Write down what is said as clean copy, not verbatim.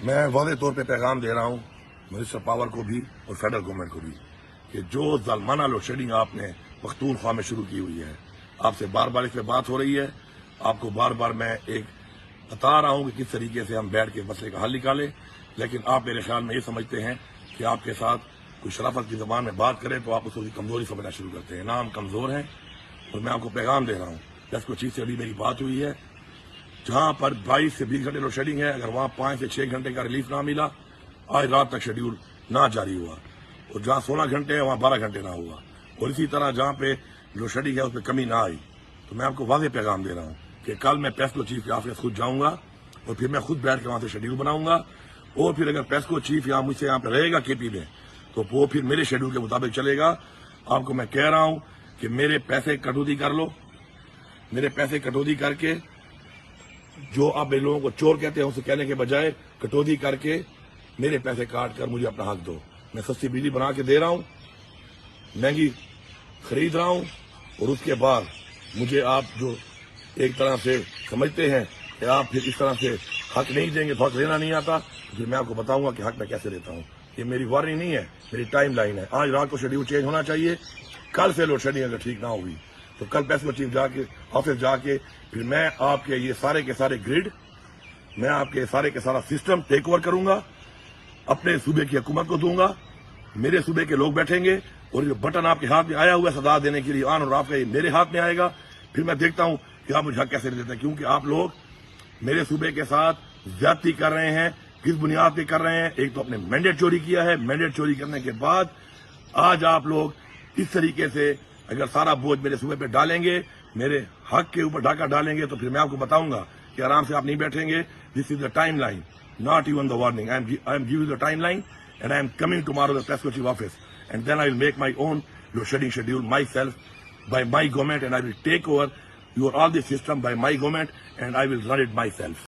میں واضح طور پہ پیغام دے رہا ہوں منسٹر پاور کو بھی اور فیڈرل گورنمنٹ کو بھی کہ جو ظالمانہ لوڈ شیڈنگ آپ نے پختونخوا میں شروع کی ہوئی ہے، آپ سے بار بار اس پہ بات ہو رہی ہے. آپ کو بار بار میں ایک بتا رہا ہوں کہ کس طریقے سے ہم بیٹھ کے مسئلے کا حل نکالیں، لیکن آپ میرے خیال میں یہ سمجھتے ہیں کہ آپ کے ساتھ کوئی شرافت کی زبان میں بات کرے تو آپ اس کو کمزوری سمجھنا شروع کرتے ہیں. نہ ہم کمزور ہیں، اور میں آپ کو پیغام دے رہا ہوں. جس کو چیز سے ابھی میری بات ہوئی ہے، جہاں پر 22 سے 20 گھنٹے لوڈ شیڈنگ ہے، اگر وہاں 5 سے 6 گھنٹے کا ریلیف نہ ملا، آج رات تک شیڈیول نہ جاری ہوا، اور جہاں 16 گھنٹے ہے وہاں 12 گھنٹے نہ ہوا، اور اسی طرح جہاں پہ لوڈ شیڈنگ ہے اس میں کمی نہ آئی. تو میں آپ کو واضح پیغام دے رہا ہوں کہ کل میں پیسکو چیف کے آفس خود جاؤں گا، اور پھر میں خود بیٹھ کے وہاں سے شیڈیول بناؤں گا. اور پھر اگر پیسکو چیف یہاں مجھ سے یہاں پہ رہے گا کے پی میں، تو وہ پھر میرے شیڈیول کے مطابق چلے گا. آپ کو میں کہہ رہا ہوں کہ میرے پیسے کٹوتی کر لو، میرے پیسے کٹوتی کر کے، جو آپ لوگوں کو چور کہتے ہیں اسے کہنے کے بجائے کٹوتی کر کے میرے پیسے کاٹ کر مجھے اپنا حق دو. میں سستی بجلی بنا کے دے رہا ہوں، مہنگی خرید رہا ہوں، اور اس کے بعد مجھے آپ جو ایک طرح سے سمجھتے ہیں کہ آپ پھر اس طرح سے حق نہیں دیں گے، تو حق لینا نہیں آتا، تو پھر میں آپ کو بتاؤں گا کہ حق میں کیسے دیتا ہوں. یہ میری وارننگ نہیں ہے، میری ٹائم لائن ہے. آج رات کو شیڈیول چینج ہونا چاہیے. کل سے لوڈ شیڈنگ اگر ٹھیک نہ ہوگی تو کل پیسکو چیف جا کے آفس جا کے پھر میں آپ کے یہ سارے کے سارے گریڈ، میں آپ کے سارے کے سارا سسٹم ٹیک اوور کروں گا، اپنے صوبے کی حکومت کو دوں گا. میرے صوبے کے لوگ بیٹھیں گے، اور جو بٹن آپ کے ہاتھ میں آیا ہوا ہے سزا دینے کے لیے آن اور آپ کا، یہ میرے ہاتھ میں آئے گا. پھر میں دیکھتا ہوں کہ آپ مجھے حق کیسے دیتے ہیں، کیونکہ آپ لوگ میرے صوبے کے ساتھ زیادتی کر رہے ہیں. کس بنیاد پہ کر رہے ہیں؟ ایک تو اپنے مینڈیٹ چوری کیا ہے، مینڈیٹ چوری کرنے کے بعد آج آپ لوگ اس طریقے سے اگر سارا بوجھ میرے صوبے پہ ڈالیں گے، میرے حق کے اوپر ڈاکہ ڈالیں گے، تو پھر میں آپ کو بتاؤں گا کہ آرام سے آپ نہیں بیٹھیں گے. This is the timeline, not even the warning. I am giving the timeline, and I am coming tomorrow to the Pesco Chief office, and then I will make my own load shedding schedule myself by my government, and I will take over all the system by my government, and I will run it myself.